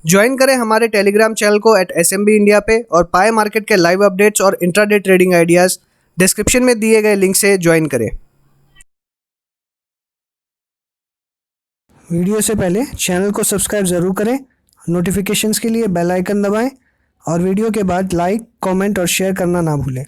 Join करें हमारे Telegram channel को @SMB इंडिया पे और पाए मार्केट के लाइव अपडेट्स और इंट्राडे ट्रेडिंग आइडियाज़ डिस्क्रिप्शन में दिए गए लिंक से ज्वाइन करें। वीडियो से पहले चैनल को सब्सक्राइब ज़रूर करें, नोटिफिकेशंस के लिए बेल आइकन दबाएं और वीडियो के बाद लाइक, कमेंट और शेयर करना ना भूलें।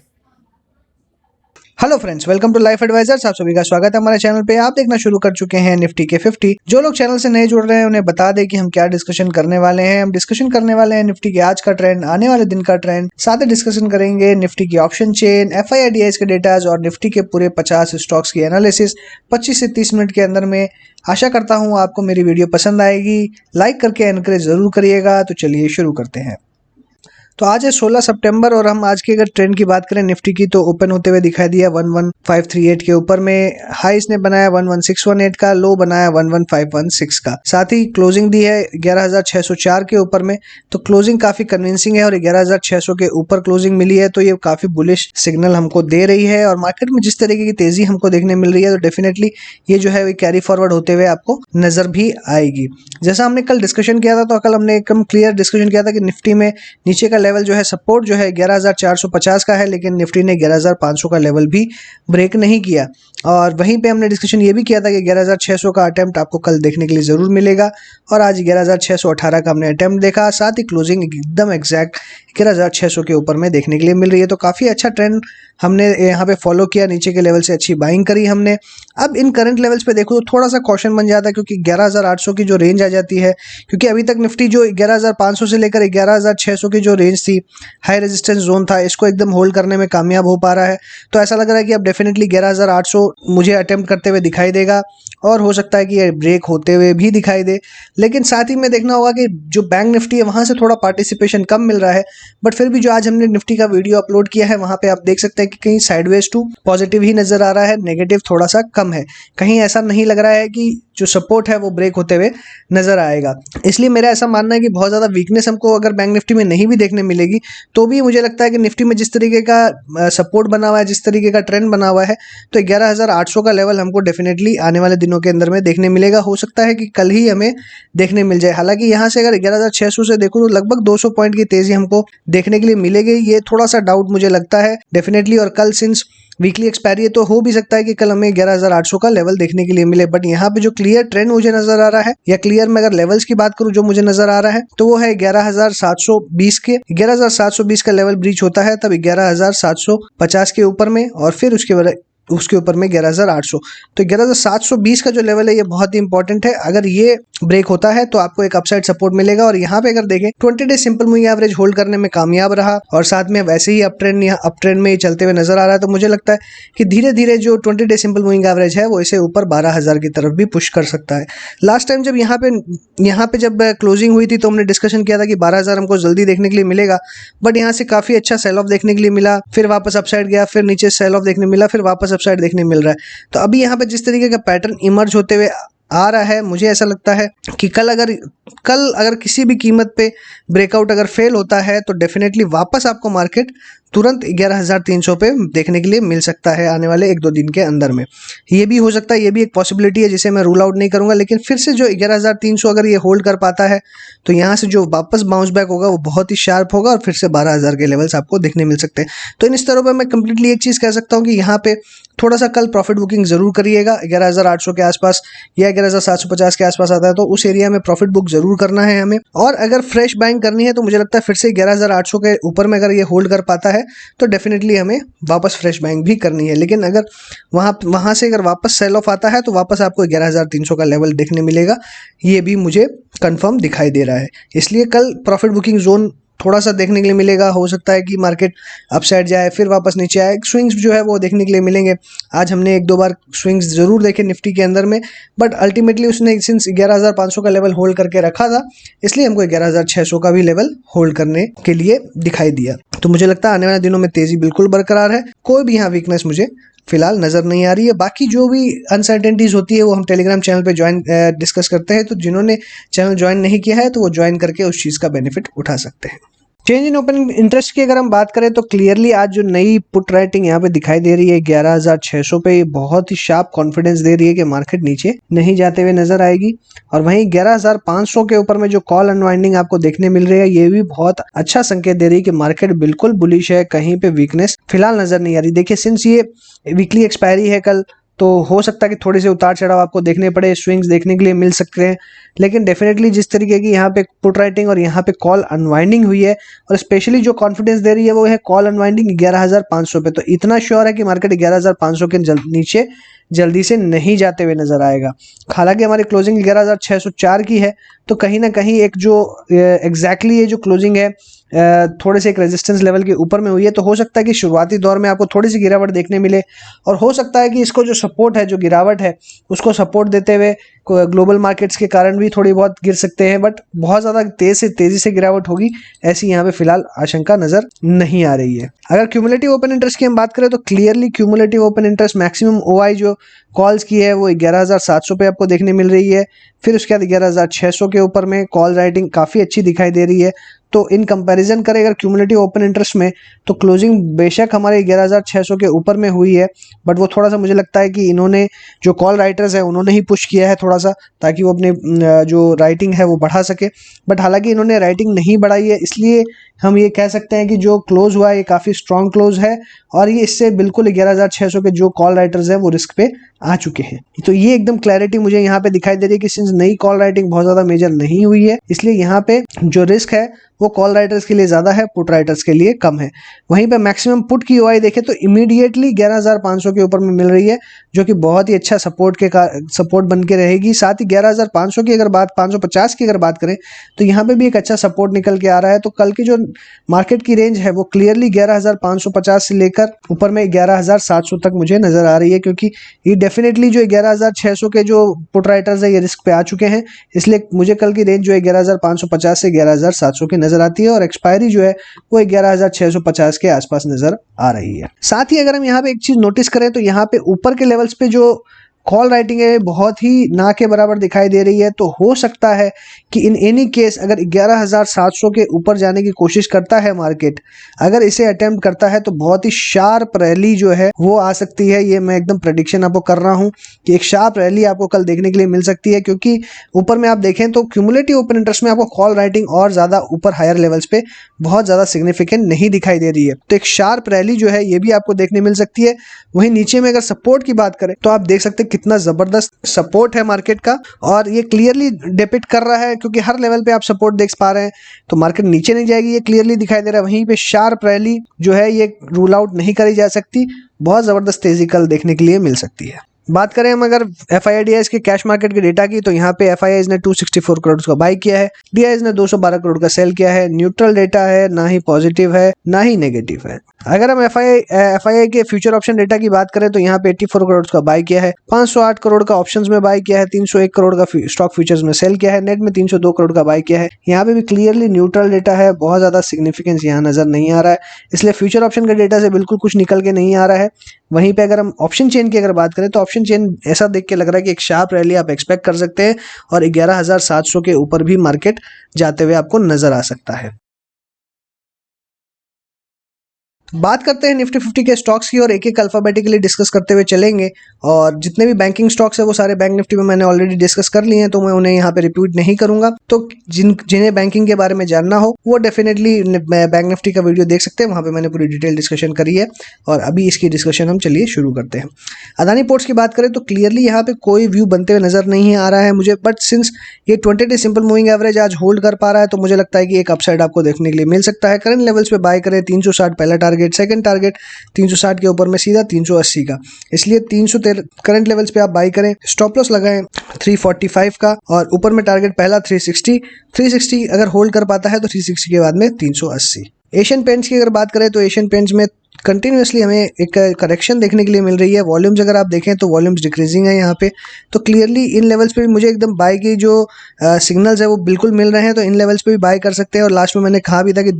Hello friends, welcome to life advisers. आप सभी का स्वागत है हमारे चैनल पे। आप देखना शुरू कर चुके हैं निफ्टी के 50। जो लोग चैनल से नए जुड़ रहे हैं उन्हें बता दें कि हम क्या डिस्कशन करने वाले हैं। हम डिस्कशन करने वाले हैं निफ्टी के आज का ट्रेंड, आने वाले दिन का ट्रेंड, साथ ही डिस्कशन करेंगे निफ्टी की ऑप्शन चेन, FIIDIs के डेटाज और निफ्टी के पूरे 50 स्टॉक्स की एनालिसिस 25 से 30 मिनट के अंदर में। आशा करता हूँ आपको मेरी वीडियो पसंद आएगी। लाइक करके एनकरेज जरूर करिएगा। तो चलिए शुरू करते हैं। तो आज है 16 सितंबर और हम आज के अगर ट्रेंड की बात करें निफ्टी की, तो ओपन होते हुए दिखाई दिया 11538 के ऊपर में। हाई इसने बनाया 11618 का, लो बनाया 11516 का। साथ ही क्लोजिंग दी है 11604 के ऊपर में। तो क्लोजिंग काफी कन्विंसिंग है और 11600 के ऊपर क्लोजिंग मिली है, तो ये काफी बुलिश सिग्नल हमको दे रही है। और मार्केट में जिस तरीके की तेजी हमको देखने मिल रही है, तो डेफिनेटली ये जो है कैरी फॉरवर्ड होते हुए आपको नजर भी आएगी। जैसा हमने कल डिस्कशन किया था, तो कल हमने एकदम क्लियर डिस्कशन किया था कि निफ्टी में नीचे का लेवल जो है सपोर्ट जो है 11450 का है, लेकिन निफ्टी ने 11500 का लेवल भी ब्रेक नहीं किया। और वहीं पे हमने डिस्कशन ये भी किया था कि 11600 का अटेम्प्ट आपको कल देखने के लिए जरूर मिलेगा, और आज 11618 का हमने अटेम्प्ट देखा। साथ ही क्लोजिंग एकदम एग्जैक्ट 11600 के ऊपर में देखने के लिए मिल रही है। तो काफी अच्छा ट्रेंड हमने यहाँ पे फॉलो किया, नीचे के लेवल से अच्छी बाइंग करी हमने। अब इन करंट लेवल्स पे देखो तो थोड़ा सा कॉशन बन जाता है, क्योंकि 11800 की जो रेंज आ जाती है, क्योंकि अभी तक निफ्टी जो 11500 से लेकर 11600 की जो रेंज थी, हाई रेजिस्टेंस जोन था, इसको एकदम होल्ड करने में कामयाब हो पा रहा है। तो ऐसा लग रहा है कि अब डेफिनेटली 11800 मुझे अटेम्प्ट करते हुए दिखाई देगा, और हो सकता है कि ये ब्रेक होते हुए भी दिखाई दे। लेकिन साथ ही में देखना होगा कि जो बैंक निफ्टी है वहां से थोड़ा पार्टिसिपेशन कम मिल रहा है, बट फिर भी जो आज हमने निफ्टी का वीडियो अपलोड किया है वहां पे आप देख सकते हैं कि कहीं साइडवेज टू पॉजिटिव ही नजर आ रहा है, नेगेटिव थोड़ा सा कम है। कहीं ऐसा नहीं लग रहा है कि जो सपोर्ट है वो ब्रेक होते हुए नजर आएगा। इसलिए मेरा ऐसा मानना है कि बहुत ज्यादा वीकनेस हमको अगर बैंक निफ्टी में नहीं भी देखने मिलेगी, तो भी मुझे लगता है कि निफ्टी में जिस तरीके का सपोर्ट बना हुआ है, जिस तरीके का ट्रेंड बना हुआ है, तो 11800 का लेवल हमको डेफिनेटली आने वाले दिनों के अंदर में देखने मिलेगा। हो सकता है कि कल ही हमें देखने मिल जाए। हालांकि यहाँ से अगर 11600 से देखो तो लगभग 200 पॉइंट की तेजी हमको देखने के लिए मिलेगी, ये थोड़ा सा डाउट मुझे लगता है डेफिनेटली। और कल सिंस वीकली एक्सपायरी है, तो हो भी सकता है कि कल हमें 11800 का लेवल देखने के लिए मिले। बट यहाँ पे जो क्लियर ट्रेंड मुझे नजर आ रहा है, या क्लियर में अगर लेवल्स की बात करूं जो मुझे नजर आ रहा है, तो वो है 11720 के। 11720 का लेवल ब्रीच होता है तब 11750 के ऊपर में, और फिर उसके ऊपर में 11800। तो 11720 का जो लेवल है ये बहुत ही इंपॉर्टेंट है। अगर ये ब्रेक होता है तो आपको एक अपसाइड सपोर्ट मिलेगा। और यहाँ पे अगर देखें 20 day simple moving average hold करने में कामयाब रहा, और साथ में वैसे ही अप ट्रेंड में चलते हुए नजर आ रहा है। तो मुझे लगता है कि धीरे धीरे जो 20 डे सिंपल मूविंग एवरेज है वो इसे ऊपर 12000 की तरफ भी पुश कर सकता है। लास्ट टाइम जब यहाँ पे जब क्लोजिंग हुई थी, तो हमने डिस्कशन किया था कि 12000 हमको जल्दी देखने के लिए मिलेगा, बट यहाँ से काफी अच्छा सेल ऑफ देखने के लिए मिला, फिर वापस अपसाइड गया, फिर नीचे सेल ऑफ देखने मिला, फिर वापस अपसाइड देखने मिल रहा है। तो अभी यहाँ पे जिस तरीके का पैटर्न इमर्ज होते हुए आ रहा है, मुझे ऐसा लगता है कि कल अगर किसी भी कीमत पे ब्रेकआउट अगर फेल होता है, तो डेफिनेटली वापस आपको मार्केट तुरंत 11300 पे देखने के लिए मिल सकता है आने वाले 1-2 दिन के अंदर में। ये भी हो सकता है, ये भी एक पॉसिबिलिटी है जिसे मैं रूल आउट नहीं करूंगा। लेकिन फिर से जो 11300 अगर ये होल्ड कर पाता है, तो यहाँ से जो वापस बाउंस बैक होगा वो बहुत ही शार्प होगा, और फिर से 12000 के लेवल्स आपको देखने मिल सकते हैं। तो इन स्तरों पर मैं कंप्लीटली एक चीज़ कह सकता हूँ कि यहाँ पे थोड़ा सा कल प्रॉफिट बुकिंग जरूर करिएगा। 11800 के आसपास या 11750 के आसपास आता है, तो उस एरिया में प्रॉफिट बुक जरूर करना है हमें। और अगर फ्रेश बाइंग करनी है, तो मुझे लगता है फिर से 11800 के ऊपर में अगर ये होल्ड कर पाता है, तो डेफिनेटली हमें वापस फ्रेश बाइंग भी करनी है। लेकिन अगर वहां से अगर वापस सेल ऑफ आता है, तो वापस आपको 11300 का लेवल देखने मिलेगा, ये भी मुझे कंफर्म दिखाई दे रहा है। इसलिए कल प्रॉफिट बुकिंग जोन थोड़ा सा देखने के लिए मिलेगा। हो सकता है कि मार्केट अपसाइड जाए, फिर वापस नीचे आए, स्विंग्स जो है वो देखने के लिए मिलेंगे। आज हमने 1-2 बार स्विंग्स जरूर देखे निफ्टी के अंदर में, बट अल्टीमेटली उसने सिंस 11500 का लेवल होल्ड करके रखा था, इसलिए हमको 11600 का भी लेवल होल्ड करने के लिए दिखाई दिया। तो मुझे लगता है आने वाले दिनों में तेजी बिल्कुल बरकरार है, कोई भी यहाँ वीकनेस मुझे फिलहाल नजर नहीं आ रही है। बाकी जो भी अनसर्टेनिटीज होती है वो हम टेलीग्राम चैनल पे डिस्कस करते हैं, तो जिन्होंने चैनल ज्वाइन नहीं किया है तो वो ज्वाइन करके उस चीज़ का बेनिफिट उठा सकते हैं। चेंज इन ओपन इंटरेस्ट की अगर हम बात करें तो क्लियरली आज जो नई पुट राइटिंग यहाँ पे दिखाई दे रही है 11,600 पे, ये बहुत ही शार्प कॉन्फिडेंस दे रही है कि मार्केट नीचे नहीं जाते हुए नजर आएगी। और वहीं 11,500 के ऊपर में जो कॉल अनवाइंडिंग आपको देखने मिल रही है, ये भी बहुत अच्छा संकेत दे रही है कि मार्केट बिल्कुल बुलिश है, कहीं पे वीकनेस फिलहाल नजर नहीं आ रही। देखिए सिंस ये वीकली एक्सपायरी है कल, तो हो सकता है कि थोड़े से उतार चढ़ाव आपको देखने पड़े, स्विंग्स देखने के लिए मिल सकते हैं, लेकिन डेफिनेटली जिस तरीके की यहाँ पे पुट राइटिंग और यहाँ पे कॉल अनवाइंडिंग हुई है, और स्पेशली जो कॉन्फिडेंस दे रही है वो है कॉल अनवाइंडिंग 11,500 पे, तो इतना श्योर है कि मार्केट 11,500 के नीचे जल्दी से नहीं जाते हुए नजर आएगा। हालांकि हमारी क्लोजिंग 11,604 की है, तो कहीं ना कहीं एक जो एग्जैक्टली ये जो क्लोजिंग है थोड़े से एक रेजिस्टेंस लेवल के ऊपर में हुई है, तो हो सकता है कि शुरुआती दौर में आपको थोड़ी सी गिरावट देखने मिले, और हो सकता है कि इसको जो सपोर्ट है, जो गिरावट है, उसको सपोर्ट देते हुए ग्लोबल मार्केट्स के कारण भी थोड़ी बहुत गिर सकते हैं, बट बहुत ज़्यादा तेज़ी से गिरावट होगी ऐसी यहाँ पे फिलहाल आशंका नज़र नहीं आ रही है। अगर क्यूमुलेटिव ओपन इंटरेस्ट की हम बात करें तो clearly cumulative open interest maximum OI जो कॉल्स की है वो 11,700 पे आपको देखने मिल रही है। फिर उसके बाद 11,600 के ऊपर में कॉल राइटिंग काफ़ी अच्छी दिखाई दे रही है। तो इन कंपैरिजन करें अगर क्यूमुलेटिव ओपन इंटरेस्ट में, तो क्लोजिंग बेशक हमारे 11,600 के ऊपर में हुई है, बट वो थोड़ा सा मुझे लगता है कि इन्होंने जो कॉल राइटर्स है उन्होंने ही पुश किया है थोड़ा सा, ताकि वो अपने जो राइटिंग है वो बढ़ा सके। बट हालांकि इन्होंने राइटिंग नहीं बढ़ाई है, इसलिए हम ये कह सकते हैं कि जो क्लोज हुआ है ये काफ़ी स्ट्रॉन्ग क्लोज है, और ये इससे बिल्कुल 11,600 के जो कॉल राइटर्स हैं वो रिस्क पे आ चुके हैं। तो ये एकदम क्लैरिटी मुझे यहाँ पे दिखाई दे रही है कि सिंस नई कॉल राइटिंग बहुत ज़्यादा मेजर नहीं हुई है, इसलिए यहाँ पे जो रिस्क है वो कॉल राइटर्स के लिए ज़्यादा है, पुट राइटर्स के लिए कम है। वहीं पे मैक्सिमम पुट की ओआई देखें तो इमीडिएटली 11,500 के ऊपर में मिल रही है, जो कि बहुत ही अच्छा सपोर्ट बन के रहेगी। साथ ही 11,500 की अगर बात 550 की अगर बात करें तो यहाँ पे भी एक अच्छा सपोर्ट निकल के आ रहा है। तो कल की जो मार्केट की रेंज है वो क्लियरली 11,550 से लेकर ऊपर में 11,700 तक मुझे नजर आ रही है, क्योंकि ये डेफिनेटली जो 11,600 के जो पुट राइटर्स है ये रिस्क पे आ चुके हैं, इसलिए मुझे कल की रेंज जो है 11,550 से 11,700 की नजर आती है, और एक्सपायरी जो है वो 11,650 के आसपास नजर आ रही है। साथ ही अगर हम यहाँ पे एक चीज नोटिस करें तो यहाँ पे ऊपर के लेवल्स पे जो कॉल राइटिंग है बहुत ही ना के बराबर दिखाई दे रही है। तो हो सकता है कि इन एनी केस अगर 11,700 के ऊपर जाने की कोशिश करता है मार्केट, अगर इसे अटेम्प्ट करता है तो बहुत ही शार्प रैली जो है वो आ सकती है। ये मैं एकदम प्रेडिक्शन आपको कर रहा हूँ कि एक शार्प रैली आपको कल देखने के लिए मिल सकती है, क्योंकि ऊपर में आप देखें तो क्यूमुलेटिव ओपन इंटरेस्ट में आपको कॉल राइटिंग और ज़्यादा ऊपर हायर लेवल्स पे बहुत ज़्यादा सिग्निफिकेंट नहीं दिखाई दे रही है। तो एक शार्प रैली जो है ये भी आपको देखने मिल सकती है। वहीं नीचे में अगर सपोर्ट की बात करें तो आप देख सकते हैं कितना जबरदस्त सपोर्ट है मार्केट का, और ये क्लियरली डिपिक्ट कर रहा है, क्योंकि हर लेवल पे आप सपोर्ट देख पा रहे हैं, तो मार्केट नीचे नहीं जाएगी, ये क्लियरली दिखाई दे रहा है। वहीं पे शार्प रैली जो है ये रूल आउट नहीं करी जा सकती, बहुत जबरदस्त तेजी कल देखने के लिए मिल सकती है। बात करें हम अगर FIIDIs के कैश मार्केट के डेटा की, तो यहाँ पे FIIs ने 264 करोड़ का बाई किया है, DIs ने 212 करोड़ का सेल किया है। न्यूट्रल डेटा है, ना ही पॉजिटिव है ना ही नेगेटिव है। अगर हम FII के फ्यूचर ऑप्शन डेटा की बात करें तो यहाँ पे 84 करोड़ का बाई किया है, 508 करोड़ का ऑप्शंस में बाई किया है, 301 करोड़ का स्टॉक फ्यूचर्स में सेल किया है, नेट में 302 करोड़ का बाई किया है। यहाँ पे भी क्लियरली न्यूट्रल डेटा है, बहुत ज्यादा सिग्निफिकेंस यहाँ नजर नहीं आ रहा है, इसलिए फ्यूचर ऑप्शन के डेटा से बिल्कुल कुछ निकल के नहीं आ रहा है। वहीं पे अगर हम ऑप्शन चेन की अगर बात करें तो ऑप्शन चेन ऐसा देख के लग रहा है कि एक शार्प रैली आप एक्सपेक्ट कर सकते हैं, और 11,700 के ऊपर भी मार्केट जाते हुए आपको नजर आ सकता है। बात करते हैं निफ्टी 50 के स्टॉक्स की, और एक एक अल्फाबेटिकली डिस्कस करते हुए चलेंगे। और जितने भी बैंकिंग स्टॉक्स है वो सारे बैंक निफ्टी में मैंने ऑलरेडी डिस्कस कर लिए हैं, तो मैं उन्हें यहाँ पे रिपीट नहीं करूंगा। तो जिन्हें बैंकिंग के बारे में जानना हो वो डेफिनेटली बैंक निफ्टी का वीडियो देख सकते हैं, वहाँ पे मैंने पूरी डिटेल डिस्कशन करी है। और अभी इसकी डिस्कशन हम चलिए शुरू करते हैं। अदानी पोर्ट्स की बात करें तो क्लियरली यहाँ पे कोई व्यू बनते हुए नजर नहीं आ रहा है मुझे, बट सिंस ये 20 डे सिंपल मूविंग एवरेज आज होल्ड कर पा रहा है, तो मुझे लगता है कि एक अपसाइड आपको देखने के लिए मिल सकता है। करंट लेवल्स पे बाय करें, 360 पहला टारगेट, सेकंड टारगेट 360 के ऊपर में सीधा 380 का, इसलिए 313 करंट लेवल्स पे आप बाय करें। स्टॉप लॉस लगाएं 345 का, और ऊपर में टारगेट पहला 360 अगर होल्ड कर पाता है तो 360 के बाद में 380। एशियन पेंट्स की अगर बात करें तो एशियन पेंट्स में कंटिन्यूसली हमें एक करेक्शन देखने के लिए मिल रही है। वॉल्यूम्स अगर आप देखें तो वॉल्यूम्स डिक्रीजिंग है यहाँ पे, तो क्लियरली इन लेवल्स पे भी मुझे एकदम बाय की जो सिग्नल्स है वो बिल्कुल मिल रहे हैं, तो इन लेवल्स पे भी बाय कर सकते हैं। और लास्ट में मैंने कहा भी था कि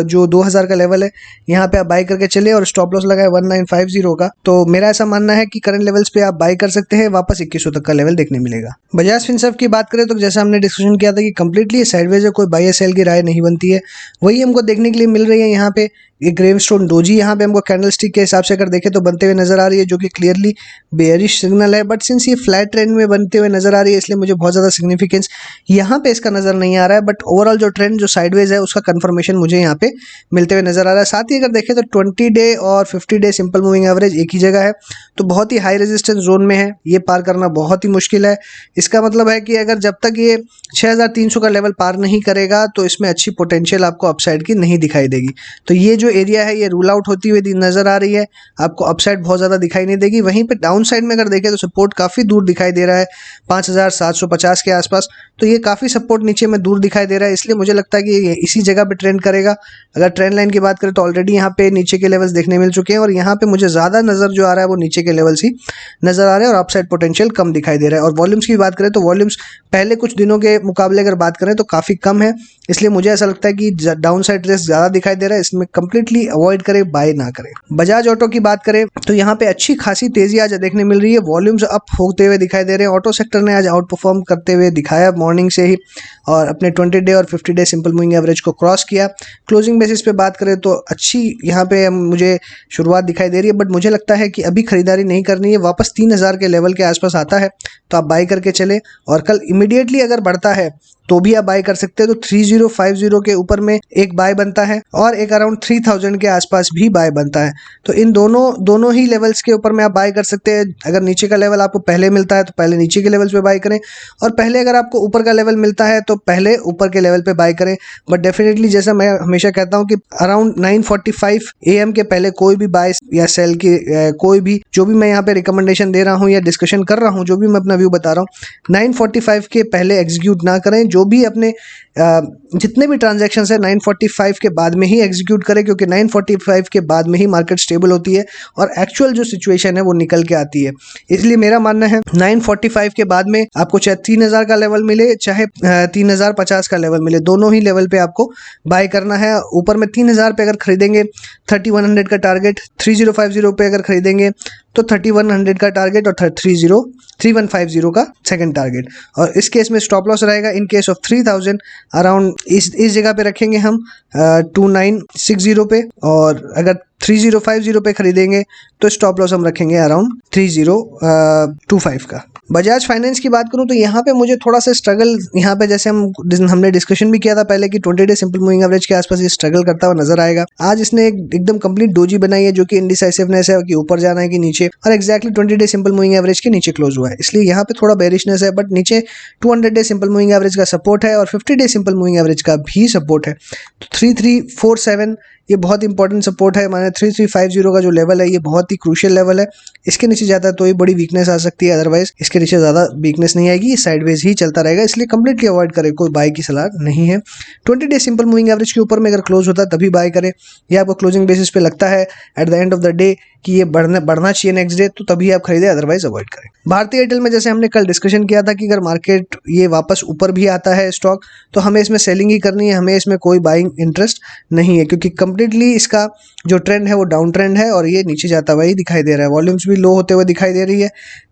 जो 2000 का लेवल है यहाँ पे आप बाय करके चले, और स्टॉप लॉस लगा है 1950 का। तो मेरा ऐसा मानना है कि करंट लेवल्स पे आप बाय कर सकते हैं, वापस 2100 तक का लेवल देखने मिलेगा। बजाज फिनसर्व की बात करें तो जैसा हमने डिस्कशन किया था कि कंप्लीटली साइडवेज है, कोई बाय या सेल की राय नहीं बनती है, वही हमको देखने के लिए मिल रही है यहाँ पे। ये ग्रेवस्टोन डोजी यहाँ पे हमको कैंडलस्टिक के हिसाब से अगर देखें तो बनते हुए नजर आ रही है, जो कि क्लियरली बेयरिश सिग्नल है, बट सिंस ये फ्लैट ट्रेंड में बनते हुए नजर आ रही है इसलिए मुझे बहुत ज़्यादा सिग्निफिकेंस यहाँ पे इसका नजर नहीं आ रहा है। बट ओवरऑल जो ट्रेंड जो साइडवेज है उसका कंफर्मेशन मुझे यहाँ पे मिलते हुए नजर आ रहा है। साथ ही अगर देखें तो 20 डे और 50 डे सिंपल मूविंग एवरेज एक ही जगह है, तो बहुत ही हाई रेजिस्टेंस जोन में है, ये पार करना बहुत ही मुश्किल है। इसका मतलब है कि अगर जब तक ये 6300 का लेवल पार नहीं करेगा तो इसमें अच्छी पोटेंशियल आपको अपसाइड की नहीं दिखाई देगी। तो ये जो एरिया है ये रूल आउट होती हुई नजर आ रही है, आपको अपसाइड बहुत ज़्यादा दिखाई नहीं देगी। वहीं पे डाउन साइड में अगर देखें तो सपोर्ट काफ़ी दूर दिखाई दे रहा है 5750 के आसपास, तो ये काफ़ी सपोर्ट नीचे में दूर दिखाई दे रहा है, इसलिए मुझे लगता है कि ये इसी जगह पे ट्रेंड करेगा। अगर ट्रेंड लाइन की बात करें तो ऑलरेडी यहाँ पे नीचे के लेवल्स देखने मिल चुके हैं, और यहाँ पे मुझे ज़्यादा नज़र जो आ रहा है वो नीचे के लेवल्स ही नज़र आ रहे हैं, और अपसाइड पोटेंशियल कम दिखाई दे रहा है। और वॉल्यूम्स की बात करें तो वॉल्यूम्स पहले कुछ दिनों के मुकाबले अगर बात करें तो काफ़ी कम है, इसलिए मुझे ऐसा लगता है कि डाउन साइड रिस्क ज़्यादा दिखाई दे रहा है, इसमें कंप्लीटली अवॉइड करें, बाय ना करें। बजाज ऑटो की बात करें तो यहाँ पे अच्छी खासी तेजी आज देखने मिल रही है, वॉल्यूम्स अप होते हुए दिखाई दे रहे हैं। ऑटो सेक्टर ने आज आउट परफॉर्म करते हुए दिखाया मॉर्निंग से ही, और अपने 20 डे और 50 डे सिंपल मूविंग एवरेज को क्रॉस किया। क्लोजिंग बेसिस पे बात करें तो अच्छी यहाँ पे मुझे शुरुआत दिखाई दे रही है, बट मुझे लगता है कि अभी खरीदारी नहीं करनी है। वापस 3000 के लेवल के आसपास आता है तो आप बाई करके चले, और कल इमीडिएटली अगर बढ़ता है तो भी आप बाय कर सकते हैं। तो 3050 के ऊपर में एक बाय बनता है, और एक अराउंड 3000 के आसपास भी बाय बनता है, तो इन दोनों ही लेवल्स के ऊपर में आप बाय कर सकते हैं। अगर नीचे का लेवल आपको पहले मिलता है तो पहले नीचे के लेवल्स पे बाय करें, और पहले अगर आपको ऊपर का लेवल मिलता है तो पहले ऊपर के लेवल पे बाय करें। बट डेफिनेटली जैसा मैं हमेशा कहता हूं कि अराउंड 9:45 AM के पहले कोई भी बाय या सेल की कोई भी जो भी मैं यहाँ पे रिकमेंडेशन दे रहा हूँ या डिस्कशन कर रहा हूँ, जो भी मैं अपना व्यू बता रहा हूँ, 9:45 के पहले एग्जीक्यूट ना करें। जो भी अपने जितने भी ट्रांजैक्शंस है 9:45 के बाद में ही एग्जीक्यूट करें, क्योंकि 9:45 के बाद में ही मार्केट स्टेबल होती है और एक्चुअल जो सिचुएशन है वो निकल के आती है। इसलिए मेरा मानना है 9:45 के बाद में आपको चाहे 3000 का लेवल मिले चाहे 3050 का लेवल मिले, दोनों ही लेवल पे आपको बाय करना है। ऊपर में 3000 पे अगर खरीदेंगे 3100 का टारगेट, 3050 पे अगर खरीदेंगे तो 3100 का टारगेट, और 3150 का सेकंड टारगेट। और इस केस में स्टॉप लॉस रहेगा इन केस ऑफ 3000 अराउंड इस जगह पे रखेंगे हम 2960 पे, और अगर 3050 पे खरीदेंगे तो स्टॉप लॉस हम रखेंगे अराउंड 3025 का। बजाज फाइनेंस की बात करूं तो यहाँ पे मुझे थोड़ा सा स्ट्रगल, यहाँ पे जैसे हमने डिस्कशन भी किया था पहले कि 20 डे सिंपल मूविंग एवरेज के आसपास ये स्ट्रगल करता हुआ नजर आएगा। आज इसने एकदम कंप्लीट डोजी बनाई है, जो कि इंडिसाइसिवनेस है कि ऊपर जाना है कि नीचे, और exactly 20 day simple moving average के नीचे क्लोज हुआ है, इसलिए यहाँ पे थोड़ा बेरिशनेस है। बट नीचे 200 डे सिंपल मूविंग एवरेज का सपोर्ट है और 50 डे सिंपल मूविंग एवरेज का भी सपोर्ट है। तो 3347 ये बहुत इंपॉर्टेंट सपोर्ट है, माने 3350 का जो लेवल है ये बहुत ही क्रूशियल लेवल है। इसके नीचे जाता है तो ये बड़ी वीकनेस आ सकती है, अदरवाइज इसके नीचे ज़्यादा वीकनेस नहीं आएगी, साइडवेज ही चलता रहेगा, इसलिए कंप्लीटली अवॉइड करें, कोई बाय की सलाह नहीं है। 20 डे सिंपल मूविंग एवरेज के ऊपर में अगर क्लोज होता है तभी बाय करें, या आपको क्लोजिंग बेसिस पे लगता है at the end of the day कि ये बढ़ना चाहिए नेक्स्ट डे, तो तभी आप खरीदें, अदरवाइज अवॉइड करें। भारतीय एयरटेल में जैसे हमने कल डिस्कशन किया था कि अगर मार्केट ये वापस ऊपर भी आता है स्टॉक तो हमें इसमें सेलिंग ही करनी है, हमें इसमें कोई बाइंग इंटरेस्ट नहीं है, क्योंकि कंप्लीटली इसका जो ट्रेंड है वो डाउन ट्रेंड है और ये नीचे जाता हुआ ही दिखाई दे रहा है। वॉल्यूम्स भी लो होते हुए दिखाई दे रही है।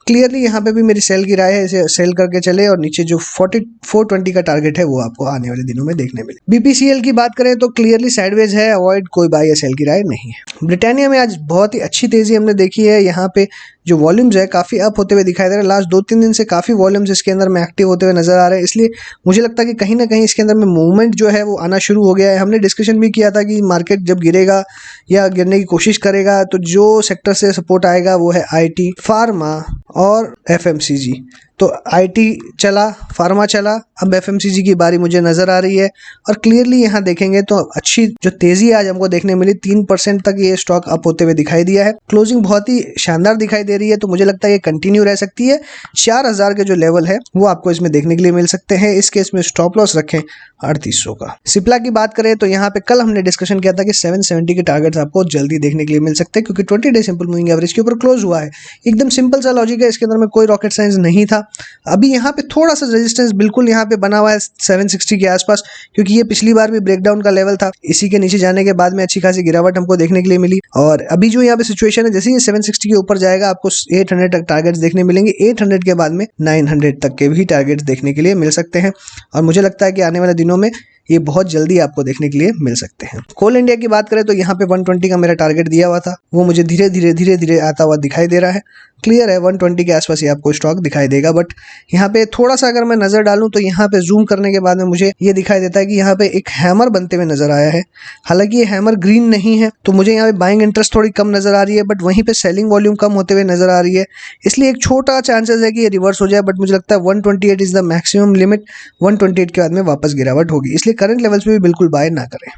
क्लियरली यहाँ पे भी मेरी सेल की राय है, इसे सेल करके चले और नीचे जो 420 का टारगेट है वो आपको आने वाले दिनों में देखने मिले। बीपीसीएल की बात करें तो क्लियरली साइडवेज है, अवॉइड, कोई बाय या सेल की राय नहीं है। ब्रिटानिया में आज बहुत ही अच्छी तेजी हमने देखी है, यहाँ पे जो वॉल्यूम्स है काफ़ी अप होते हुए दिखाई दे रहे हैं। लास्ट 2-3 दिन से काफ़ी वॉल्यूम्स इसके अंदर में एक्टिव होते हुए नजर आ रहे हैं, इसलिए मुझे लगता है कि कहीं ना कहीं इसके अंदर में मूवमेंट जो है वो आना शुरू हो गया है। हमने डिस्कशन भी किया था कि मार्केट जब गिरेगा या गिरने की कोशिश करेगा तो जो सेक्टर से सपोर्ट आएगा वो है आईटी, फार्मा और एफएमसीजी। तो आईटी चला, फार्मा चला, अब एफएमसीजी की बारी मुझे नज़र आ रही है। और क्लियरली यहाँ देखेंगे तो अच्छी जो तेज़ी आज हमको देखने मिली, 3% तक ये स्टॉक अप होते हुए दिखाई दिया है। क्लोजिंग बहुत ही शानदार दिखाई दे रही है, तो मुझे लगता है ये कंटिन्यू रह सकती है। 4000 के जो लेवल है वो आपको इसमें देखने के लिए मिल सकते हैं। इस केस में स्टॉप लॉस रखें 3800 का। सिप्ला की बात करें तो यहाँ पे कल हमने डिस्कशन किया था कि 770 के टारगेट्स आपको जल्दी देखने के लिए मिल सकते हैं, क्योंकि 20 डे सिंपल मूविंग एवरेज के ऊपर क्लोज हुआ है। एकदम सिंपल सा लॉजिक है, इसके अंदर में कोई रॉकेट साइंस नहीं था। अभी यहाँ पे थोड़ा सा रेजिस्टेंस बिल्कुल यहाँ पे बना हुआ है 760 के आसपास, क्योंकि ये पिछली बार भी ब्रेकडाउन का लेवल था। इसी के नीचे जाने के बाद में अच्छी खासी गिरावट हमको देखने के लिए मिली। और अभी जो यहाँ पे सिचुएशन है, जैसे ये 760 के ऊपर जाएगा आपको 800 तक टारगेट्स देखने मिलेंगे। 800 के बाद में 900 तक के भी टारगेट्स देखने के लिए मिल सकते हैं। और मुझे लगता है कि आने वाले दिनों में ये बहुत जल्दी आपको देखने के लिए मिल सकते हैं। कोल इंडिया की बात करें तो यहाँ पे 120 का मेरा टारगेट दिया हुआ था, वो मुझे धीरे धीरे आता हुआ दिखाई दे रहा है। क्लियर है, 120 के आसपास ये आपको स्टॉक दिखाई देगा। बट यहाँ पे थोड़ा सा अगर मैं नज़र डालूं तो यहाँ पे जूम करने के बाद में मुझे ये दिखाई देता है कि यहाँ पे एक हैमर बनते हुए नजर आया है। हालांकि ये हैमर ग्रीन नहीं है, तो मुझे यहाँ पे बाइंग इंटरेस्ट थोड़ी कम नजर आ रही है, बट वहीं पे सेलिंग वॉल्यूम कम होते हुए नजर आ रही है। इसलिए एक छोटा चांसेस है कि ये रिवर्स हो जाए, बट मुझे लगता है 128 इज द मैक्सिमम लिमिट। 128 के बाद में वापस गिरावट होगी, इसलिए करंट लेवल्स पे भी बिल्कुल बाय ना करें।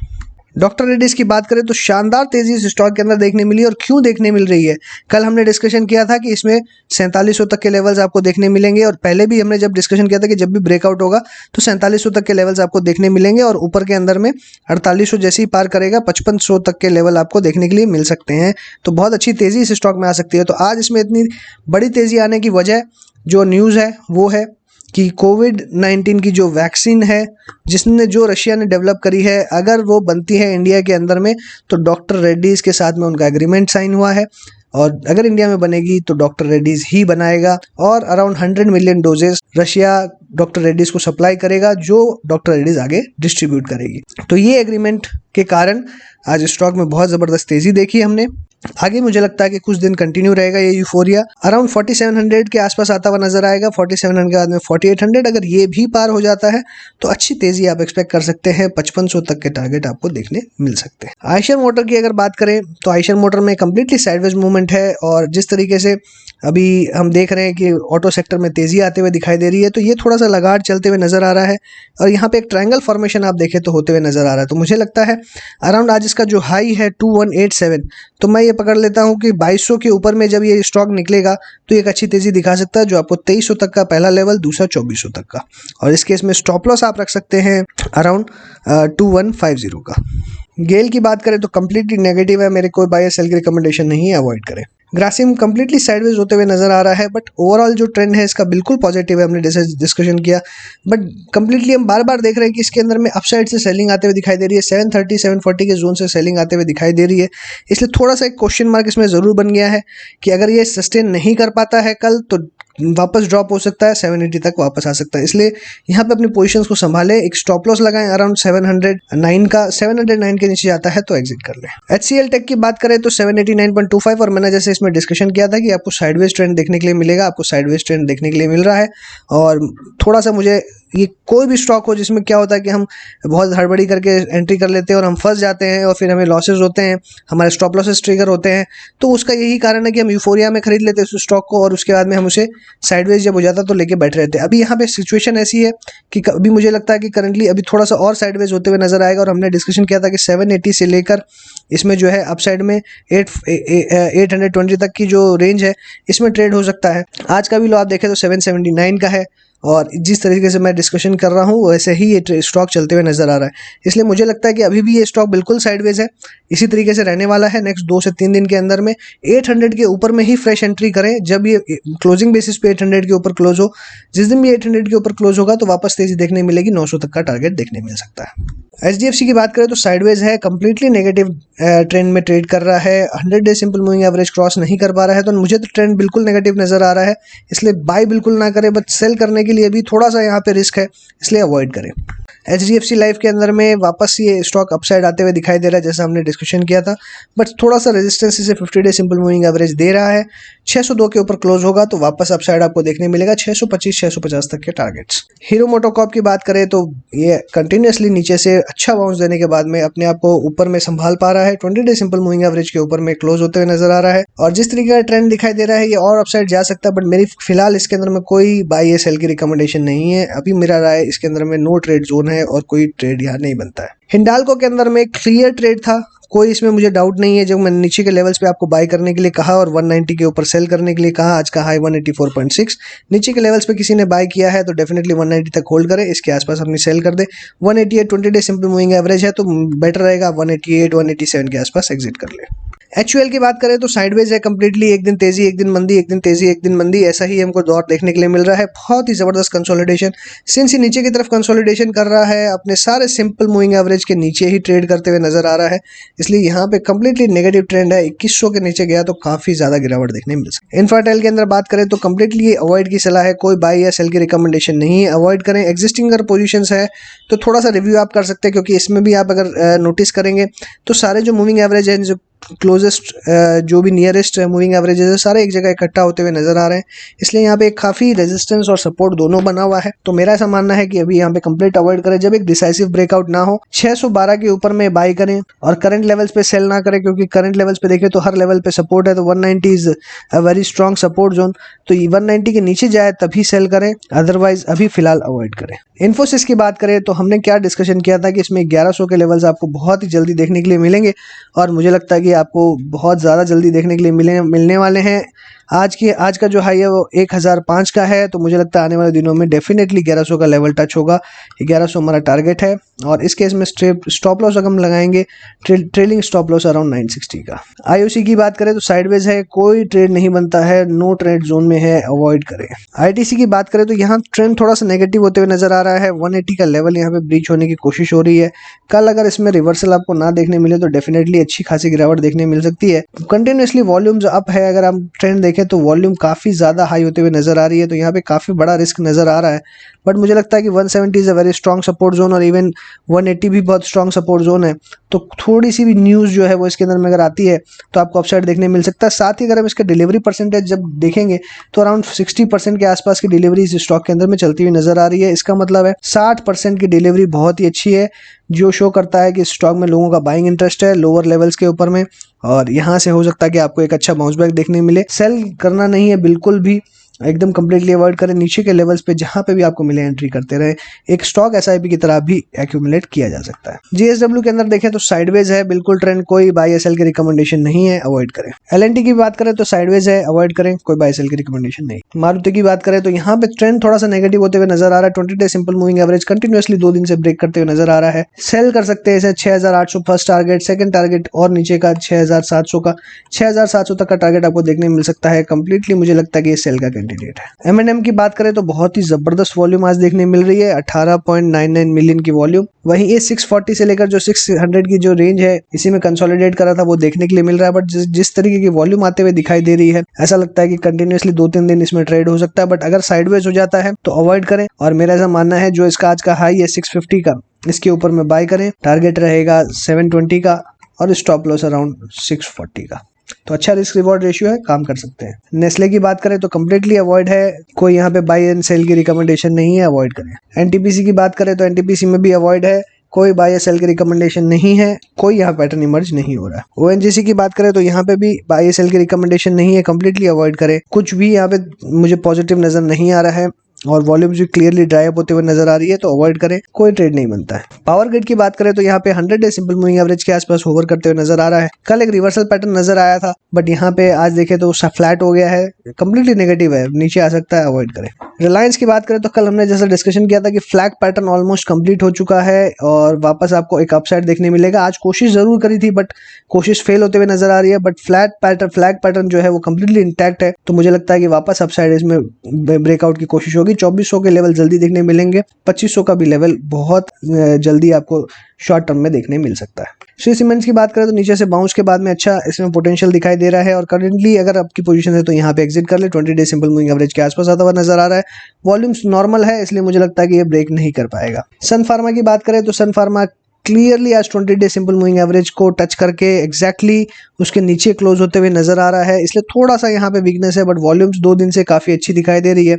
डॉक्टर रेड्डीज की बात करें तो शानदार तेजी इस स्टॉक के अंदर देखने मिली। और क्यों देखने मिल रही है, कल हमने डिस्कशन किया था कि इसमें 4700 तक के लेवल्स आपको देखने मिलेंगे। और पहले भी हमने जब डिस्कशन किया था कि जब भी ब्रेकआउट होगा तो 4700 तक के लेवल्स आपको देखने मिलेंगे। और ऊपर के अंदर में 4800 जैसे ही पार करेगा 5500 तक के लेवल आपको देखने के लिए मिल सकते हैं। तो बहुत अच्छी तेजी इस स्टॉक में आ सकती है। तो आज इसमें इतनी बड़ी तेजी आने की वजह जो न्यूज़ है वो है कि कोविड-19 की जो वैक्सीन है, जिसने जो रशिया ने डेवलप करी है, अगर वो बनती है इंडिया के अंदर में तो डॉक्टर रेड्डीज़ के साथ में उनका एग्रीमेंट साइन हुआ है। और अगर इंडिया में बनेगी तो डॉक्टर रेड्डीज़ ही बनाएगा। और around 100 million doses Russia doctor Reddy's को सप्लाई करेगा, जो डॉक्टर रेड्डीज़ आगे डिस्ट्रीब्यूट करेगी। तो ये एग्रीमेंट के कारण आज स्टॉक में बहुत ज़बरदस्त तेज़ी देखी हमने। आगे मुझे लगता है कि कुछ दिन कंटिन्यू रहेगा ये यूफोरिया। अराउंड 4700 के आसपास आता हुआ नजर आएगा। 4700 के बाद में 4800, अगर ये भी पार हो जाता है तो अच्छी तेजी आप एक्सपेक्ट कर सकते हैं। 5500 तक के टारगेट आपको देखने मिल सकते हैं। आयशर मोटर की अगर बात करें तो आयशर मोटर में कंप्लीटली साइडवेज मूवमेंट है। और जिस तरीके से अभी हम देख रहे हैं कि ऑटो सेक्टर में तेजी आते हुए दिखाई दे रही है, तो ये थोड़ा सा लगाड़ चलते हुए नजर आ रहा है। और यहाँ पे एक ट्रायंगल फॉर्मेशन आप देखें तो होते हुए नजर आ रहा है। तो मुझे लगता है अराउंड आज इसका जो हाई है 2187, तो मैं ये पकड़ लेता हूँ कि 2200 के ऊपर में जब ये स्टॉक निकलेगा तो एक अच्छी तेजी दिखा सकता है, जो आपको 2300 तक का पहला लेवल, दूसरा 2400 तक का। और इस केस में स्टॉप लॉस आप रख सकते हैं अराउंड 2150 का। गेल की बात करें तो कंप्लीटली नेगेटिव है, मेरे कोई बाय सेल की रिकमेंडेशन नहीं है, अवॉइड करें। ग्रासिम कंप्लीटली साइडवेज होते हुए नजर आ रहा है, बट ओवरऑल जो ट्रेंड है इसका बिल्कुल पॉजिटिव है, हमने डिस्कशन किया। बट कंप्लीटली हम बार बार देख रहे हैं कि इसके अंदर में अपसाइड से सेलिंग आते हुए दिखाई दे रही है। 730 740 के जोन से सेलिंग आते हुए दिखाई दे रही है। इसलिए थोड़ा सा एक क्वेश्चन मार्क इसमें ज़रूर बन गया है कि अगर ये सस्टेन नहीं कर पाता है कल तो वापस ड्रॉप हो सकता है, 780 तक वापस आ सकता है। इसलिए यहाँ पे अपनी पोजीशंस को संभालें, एक स्टॉप लॉस लगाएं अराउंड 709 का। 709 के नीचे जाता है तो एग्जिट कर लें। HCL टेक की बात करें तो 789.25, और मैंने जैसे इसमें डिस्कशन किया था कि आपको साइडवेज ट्रेंड देखने के लिए मिलेगा, आपको साइडवेज ट्रेंड देखने के लिए मिल रहा है। और थोड़ा सा मुझे ये कोई भी स्टॉक हो जिसमें क्या होता है कि हम बहुत हड़बड़ी करके एंट्री कर लेते हैं और हम फंस जाते हैं और फिर हमें लॉसेज होते हैं, हमारे स्टॉप लॉसेस ट्रिगर होते हैं, तो उसका यही कारण है कि हम यूफोरिया में खरीद लेते हैं उस स्टॉक को और उसके बाद में हम उसे साइडवेज जब हो जाता तो लेके बैठ रहते हैं। अभी यहाँ पे सिचुएशन ऐसी है कि अभी मुझे लगता है कि करंटली अभी थोड़ा सा और साइडवेज होते हुए नजर आएगा। और हमने डिस्कशन किया था कि 780 से लेकर इसमें जो है अपसाइड में 820 तक की जो रेंज है इसमें ट्रेड हो सकता है। आज का भी लो आप देखें तो 779 का है, और जिस तरीके से मैं डिस्कशन कर रहा हूँ वैसे ही ये स्टॉक चलते हुए नजर आ रहा है। इसलिए मुझे लगता है कि अभी भी ये स्टॉक बिल्कुल साइडवेज है, इसी तरीके से रहने वाला है। नेक्स्ट 2 से 3 दिन के अंदर में 800 के ऊपर में ही फ्रेश एंट्री करें, जब ये क्लोजिंग बेसिस पे 800 के ऊपर क्लोज हो। जिस दिन भी 800 के ऊपर क्लोज होगा तो वापस तेजी देखने मिलेगी, 900 तक का टारगेट देखने मिल सकता है। HDFC की बात करें तो साइडवेज है, कंप्लीटली नेगेटिव ट्रेंड में ट्रेड कर रहा है। 100 day simple moving average cross नहीं कर पा रहा है, तो मुझे तो ट्रेंड बिल्कुल नेगेटिव नजर आ रहा है। इसलिए बाय बिल्कुल ना करें, बट सेल करने के लिए भी थोड़ा सा यहाँ पे रिस्क है, इसलिए अवॉइड करें। HDFC लाइफ के अंदर में वापस ये स्टॉक अपसाइड आते हुए दिखाई दे रहा है, जैसा हमने डिस्कशन किया था, बट थोड़ा सा रेजिस्टेंस इसे 50 डे सिंपल मूविंग एवरेज दे रहा है। 602 के ऊपर क्लोज होगा तो वापस अपसाइड आपको देखने मिलेगा 625 650 तक के टारगेट्स। हीरो मोटोकॉर्प की बात करें तो ये कंटिन्यूसली नीचे से अच्छा बाउंस देने के बाद में अपने आप को ऊपर में संभाल पा रहा है। 20 डे सिंपल मूविंग एवरेज के ऊपर में क्लोज होते हुए नजर आ रहा है और जिस तरीके का ट्रेंड दिखाई दे रहा है ये और अपसाइड जा सकता है, बट मेरी फिलहाल इसके अंदर में कोई बाई या सेल की रिकमेंडेशन नहीं है। अभी मेरा राय इसके अंदर में नो ट्रेड जोन है और कोई ट्रेड यहाँ नहीं बनता है। हिंडाल्को के अंदर में क्लियर ट्रेड था, कोई इसमें मुझे डाउट नहीं है। जब मैंने नीचे के लेवल्स पे आपको बाय करने के लिए कहा और 190 के ऊपर सेल करने के लिए कहा, आज का हाई 184.6, नीचे के लेवल्स पे किसी ने बाय किया है तो डेफिनेटली 190 तक होल्ड करें, इसके आसपास अपनी सेल कर दे। 188 20 डे सिंपल मूविंग एवरेज है तो बेटर रहेगा 188 187 के आसपास एग्जिट कर ले। HUL की बात करें तो साइडवेज है कंप्लीटली, एक दिन तेजी एक दिन मंदी, एक दिन तेजी एक दिन मंदी, ऐसा ही हमको दौर देखने के लिए मिल रहा है। बहुत ही जबरदस्त कंसोलिडेशन, सिंस ही नीचे की तरफ कंसोलिडेशन कर रहा है, अपने सारे सिंपल मूविंग एवरेज के नीचे ही ट्रेड करते हुए नजर आ रहा है, इसलिए यहाँ पे कंप्लीटली नेगेटिव ट्रेंड है। 2100 के नीचे गया तो काफी ज्यादा गिरावट देखने मिल सकती है। इन्फ्राटेल के अंदर बात करें तो कंप्लीटली अवॉइड की सलाह है, कोई बाय या सेल की रिकमेंडेशन नहीं है, अवॉइड करें। एग्जिस्टिंग अगर पोजीशंस है तो थोड़ा सा रिव्यू आप कर सकते हैं, क्योंकि इसमें भी आप अगर नोटिस करेंगे तो सारे जो मूविंग एवरेज है, जो क्लोजेस्ट जो भी नियरेस्ट मूविंग एवरेजेस है, सारे एक जगह इकट्ठा होते हुए नजर आ रहे हैं, इसलिए यहाँ पे काफी रेजिस्टेंस और सपोर्ट दोनों बना हुआ है। तो मेरा ऐसा मानना है कि अभी यहाँ पे कंप्लीट अवॉइड करें, जब एक डिसाइसिव ब्रेकआउट ना हो 612 के ऊपर में बाय करें और करंट लेवल्स पे सेल ना करें, क्योंकि करंट लेवल्स पे देखें तो हर लेवल पे सपोर्ट है, तो 190 is a very strong support zone, तो 190 के नीचे जाए तभी सेल करें, अदरवाइज अभी फिलहाल अवॉइड करें। इन्फोसिस की बात करें तो हमने क्या डिस्कशन किया था कि इसमें 1100 के लेवल्स आपको बहुत ही जल्दी देखने के लिए मिलेंगे और मुझे लगता है कि आपको बहुत ज़्यादा जल्दी देखने के लिए मिलने वाले हैं। आज का जो हाई है वो 1005 का है, तो मुझे लगता है आने वाले दिनों में डेफिनेटली 1100 का लेवल टच होगा। 1100 हमारा टारगेट है और इस केस में स्टॉप लॉस अगर हम लगाएंगे ट्रेलिंग स्टॉप लॉस अराउंड 960 का। IOC की बात करें तो साइडवेज है, कोई ट्रेड नहीं बनता है, नो ट्रेड जोन में है, अवॉइड करें। ITC की बात करें तो यहाँ ट्रेंड थोड़ा सा नेगेटिव होते हुए नजर आ रहा है, 180 का लेवल यहाँ पे ब्रीच होने की कोशिश हो रही है। कल अगर इसमें रिवर्सल आपको ना देखने मिले तो डेफिनेटली अच्छी खासी गिरावट देखने मिल सकती है। कंटिन्यूसली वॉल्यूम्स अप है, अगर हम ट्रेंड देखें तो वॉल्यूम काफी ज्यादा हाई होते हुए नजर आ रही है, तो यहाँ पे काफी बड़ा रिस्क नजर आ रहा है। बट मुझे लगता है कि 170 is a very strong support zone और इवन 180 भी बहुत स्ट्रॉन्ग सपोर्ट जोन है, तो थोड़ी सी भी न्यूज जो है वो इसके अंदर में अगर आती है तो आपको अपसाइड देखने मिल सकता है। साथ ही अगर हम इसका डिलीवरी परसेंटेज जब देखेंगे तो अराउंड 60% के आसपास की डिलीवरी इस स्टॉक के अंदर में चलती हुई नजर आ रही है। इसका मतलब है 60% की डिलीवरी बहुत ही अच्छी है, जो शो करता है कि स्टॉक में लोगों का बाइंग इंटरेस्ट है लोअर लेवल्स के ऊपर में, और यहाँ से हो सकता है कि आपको एक अच्छा बाउंस बैक देखने मिले। सेल करना नहीं है बिल्कुल भी, एकदम कंप्लीटली अवॉइड करें। नीचे के लेवल्स पे जहां पे भी आपको मिले एंट्री करते रहे, एक स्टॉक SIP की तरह भी एक्यूमुलेट किया जा सकता है। JSW के अंदर देखें तो साइडवेज है, बिल्कुल ट्रेंड, कोई बाय या सेल की रिकमेंडेशन नहीं है, अवॉइड करें। LNT की बात करें तो साइडवेज है, अवॉइड करें, कोई बाय सेल की रिकमेंडेशन नहीं। मारुति की बात करें तो यहाँ पे ट्रेंड थोड़ा सा नेगेटिव होते हुए नजर आ रहा है। 20 day simple moving average continuously 2 दिन से ब्रेक करते हुए नजर आ रहा है, सेल कर सकते हैं इसे 6800 फर्स्ट टारगेट, सेकंड टारगेट और नीचे का 6700 का, 6700 तक का टारगेट आपको देखने मिल सकता है। कंप्लीटली मुझे लगता है कि ये सेल का कैंडिडेट है। M&M की बात करें तो बहुत ही जबरदस्त वॉल्यूम आज देखने मिल रही है, 18.99 मिलियन की वॉल्यूम। वहीं ये 640 से लेकर जो 600 की जो रेंज है इसी में कंसोलिडेट करा था, वो देखने के लिए मिल रहा है। बट जिस तरीके की वॉल्यूम आते हुए दिखाई दे रही है, ऐसा लगता है कि कंटिन्यूअसली 2-3 दिन इसमें ट्रेड हो सकता है, बट अगर साइडवेज हो जाता है तो अवॉइड करें। और मेरा ऐसा मानना है जो इसका आज का हाई है 650 का, इसके ऊपर में बाय करें, टारगेट रहेगा 720 का और स्टॉप लॉस अराउंड 640 का, तो अच्छा रिस्क रिवॉर्ड रेशियो है, काम कर सकते हैं। नेस्ले की बात करें तो कंप्लीटली अवॉइड है, कोई यहाँ पे बाय एंड सेल की रिकमेंडेशन नहीं है, अवॉइड करें। NTPC की बात करें तो NTPC में भी अवॉइड है, कोई बाय या सेल की रिकमेंडेशन नहीं है, कोई यहाँ पैटर्न इमर्ज नहीं हो रहा है। ONGC की बात करें तो यहाँ पे भी बाय या सेल की रिकमेंडेशन नहीं है, कंप्लीटली अवॉइड करें। कुछ भी यहाँ पे मुझे पॉजिटिव नजर नहीं आ रहा है और वॉल्यूम्स भी क्लियरली ड्राई अप होते हुए नजर आ रही है, तो अवॉइड करें, कोई ट्रेड नहीं बनता है। पावर ग्रिड की बात करें तो यहाँ पे 100 डे सिंपल मूविंग एवरेज के आसपास होवर करते हुए नजर आ रहा है। कल एक रिवर्सल पैटर्न नजर आया था, बट यहाँ पे आज देखें तो फ्लैट हो गया है, कंप्लीटली नेगेटिव है, नीचे आ सकता है, अवॉइड करें। रिलायंस की बात करें तो कल हमने जैसा डिस्कशन किया था कि फ्लैग पैटर्न ऑलमोस्ट कंप्लीट हो चुका है और वापस आपको एक अपसाइड देखने मिलेगा। आज कोशिश जरूर करी थी बट कोशिश फेल होते हुए नजर आ रही है, बट फ्लैग पैटर्न जो है वो कंप्लीटली इंटैक्ट है, तो मुझे लगता है कि वापस अपसाइड इसमें ब्रेकआउट की कोशिश होगी। 2400 के लेवल जल्दी देखने मिलेंगे, 2500 का भी लेवल बहुत जल्दी आपको शॉर्ट टर्म में देखने मिल सकता है। श्री सीमेंट्स की बात करें तो नीचे से बाउंस के बाद में अच्छा इसमें पोटेंशियल दिखाई दे रहा है और करंटली अगर आपकी पोजीशन है तो यहाँ पे एग्जिट कर ले। 20 डे सिंपल मूविंग एवरेज के आसपास आता हुआ नजर आ रहा है, वॉल्यूम्स नॉर्मल है, इसलिए मुझे लगता है कि ये ब्रेक नहीं कर पाएगा। सन फार्मा की बात करें तो सन फार्मा क्लियरली आज 20 डे सिंपल मूविंग एवरेज को टच करके एग्जैक्टली उसके नीचे क्लोज होते हुए नजर आ रहा है, इसलिए थोड़ा सा यहाँ पे वीकनेस है, बट वॉल्यूम्स 2 दिन से काफी अच्छी दिखाई दे रही है।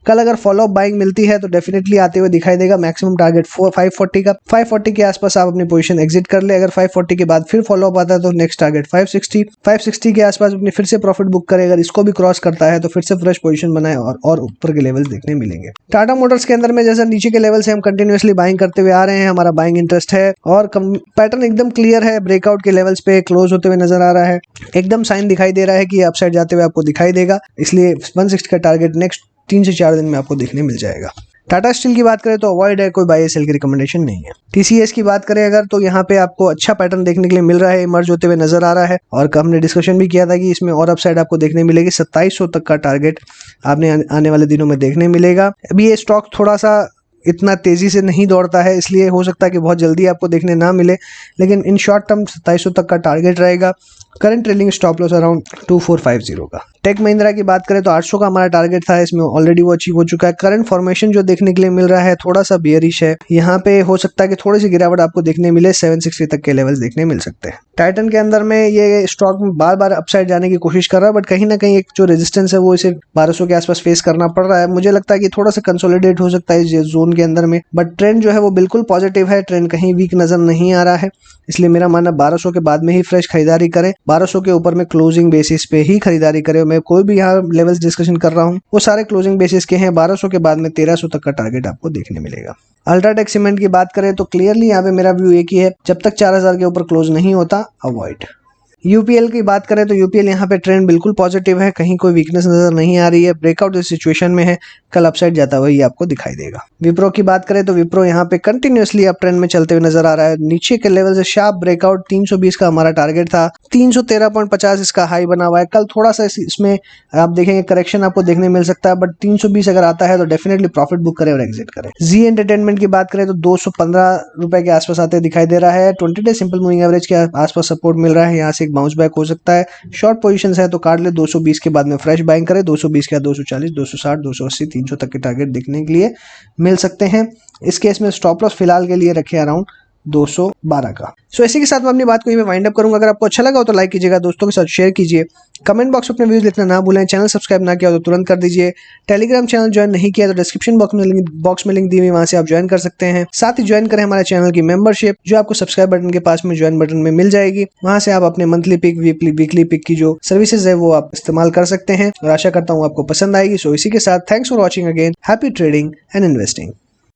कल अगर फॉलो अप बाइंग मिलती है तो डेफिनेटली आते हुए दिखाई देगा। मैक्सिमम टारगेट 540 का, 540 के आसपास आप अपनी पोजीशन एग्जिट कर ले। अगर 540 के बाद फिर फॉलो अप आता है तो नेक्स्ट टारगेट 560 के आसपास अपनी फिर से प्रॉफिट बुक करे। अगर इसको भी क्रॉस करता है तो फिर से फ्रेश पोजीशन बनाए और ऊपर के लेवल्स देखने मिलेंगे। टाटा मोटर्स के अंदर में जैसा नीचे के लेवल से हम कंटिन्यूअसली बाइंग करते हुए आ रहे हैं, हमारा बाइंग इंटरेस्ट है और पैटर्न एकदम क्लियर है। ब्रेकआउट के लेवल्स पे क्लोज होते हुए नजर आ रहा है, एकदम साइन दिखाई दे रहा है कि ये अपसाइड जाते हुए आपको दिखाई देगा, इसलिए 160 का टारगेट नेक्स्ट 3 से 4 दिन में आपको देखने मिल जाएगा। टाटा स्टील की बात करें तो अवॉइड है, कोई बाय सेल की रिकमेंडेशन नहीं है। टीसीएस की बात करें अगर तो यहाँ पे आपको अच्छा पैटर्न देखने के लिए मिल रहा है, इमर्ज होते हुए नजर आ रहा है और हमने डिस्कशन भी किया था कि इसमें और अपसाइड आपको देखने मिलेगी। 2700 तक का टारगेट आपने आने वाले दिनों में देखने मिलेगा। अभी ये स्टॉक थोड़ा सा इतना तेजी से नहीं दौड़ता है, इसलिए हो सकता है कि बहुत जल्दी आपको देखने ना मिले, लेकिन इन शॉर्ट टर्म 2700 तक का टारगेट रहेगा। Current trailing stop loss around 2450 का। टेक महिंद्रा की बात करें तो 800 का हमारा टारगेट था, इसमें ऑलरेडी वो अचीव हो चुका है। करंट फॉर्मेशन जो देखने के लिए मिल रहा है थोड़ा सा बियरिश है, यहाँ पे हो सकता है कि थोड़ी सी गिरावट आपको देखने मिले, 760 तक के लेवल्स देखने मिल सकते हैं। टाइटन के अंदर में ये स्टॉक बार बार अपसाइड जाने की कोशिश कर रहा है, बट कहीं ना कहीं एक जो रेजिस्टेंस है वो इसे 1200 के आसपास फेस करना पड़ रहा है। मुझे लगता है कि थोड़ा सा कंसोलिडेट हो सकता है इस जोन के अंदर में, बट ट्रेंड जो है वो बिल्कुल पॉजिटिव है, ट्रेंड कहीं वीक नजर नहीं आ रहा है, इसलिए मेरा मानना 1200 के बाद में ही फ्रेश खरीदारी करें। 1200 के ऊपर में क्लोजिंग बेसिस पे ही खरीदारी करें। मैं कोई भी यहाँ लेवल्स डिस्कशन कर रहा हूँ वो सारे क्लोजिंग बेसिस के हैं। 1200 के बाद में 1300 तक का टारगेट आपको देखने मिलेगा। अल्ट्राटेक सीमेंट की बात करें तो क्लियरली यहाँ पे मेरा व्यू एक ही है, जब तक 4000 के ऊपर क्लोज नहीं होता अवॉइड। यूपीएल की बात करें तो यूपीएल यहाँ पे ट्रेंड बिल्कुल पॉजिटिव है, कहीं कोई वीकनेस नजर नहीं आ रही है। ब्रेकआउट जो सिचुएशन में है, कल अपसाइड जाता हुआ ही आपको दिखाई देगा। विप्रो की बात करें तो विप्रो यहाँ पे कंटिन्यूअसली अप ट्रेंड में चलते हुए नजर आ रहा है। नीचे के लेवल से शार्प ब्रेकआउट, 320 का हमारा टारगेट था, 313.50 इसका हाई बना हुआ है। कल थोड़ा सा इसमें आप देखेंगे करेक्शन आपको देखने मिल सकता है, बट 320 अगर आता है तो डेफिनेटली प्रॉफिट बुक करें और एग्जिट करें। जी एंटरटेनमेंट की बात करें तो 215 रुपए के आसपास आते दिखाई दे रहा है। 20 डे सिंपल मूविंग एवरेज के आसपास सपोर्ट मिल रहा है, यहाँ से एक बाउंस बैक हो सकता है। शॉर्ट पोजीशंस है तो काट ले, 220 के बाद में फ्रेश बाइंग करें। 220 के बाद 240, 260, 280, 300 तक के टारगेट देखने के लिए मिल सकते हैं। इस केस में स्टॉप लॉस फिलहाल के लिए रखे अराउंड 212 का। सो इसी के साथ मैं अपनी बात को वाइंड अप करूंगा। अगर आपको अच्छा लगा हो तो लाइक कीजिएगा, दोस्तों के साथ शेयर कीजिए, कमेंट बॉक्स में अपने व्यूज लिखना ना भूलें। चैनल सब्सक्राइब ना किया तो तुरंत कर दीजिए। टेलीग्राम चैनल ज्वाइन नहीं किया तो डिस्क्रिप्शन बॉक्स में लिंक दी हुई, वहां से आप ज्वाइन कर सकते हैं। साथ ही ज्वाइन करें हमारे चैनल की मेंबरशिप, जो आपको सब्सक्राइब बटन के पास में ज्वाइन बटन में मिल जाएगी। वहां से आप अपने मंथली पिक, वीकली पिक की जो सर्विसेज है वो आप इस्तेमाल कर सकते हैं और आशा करता हूँ आपको पसंद आएगी। सो इसी के साथ thanks for watching again, happy trading and investing.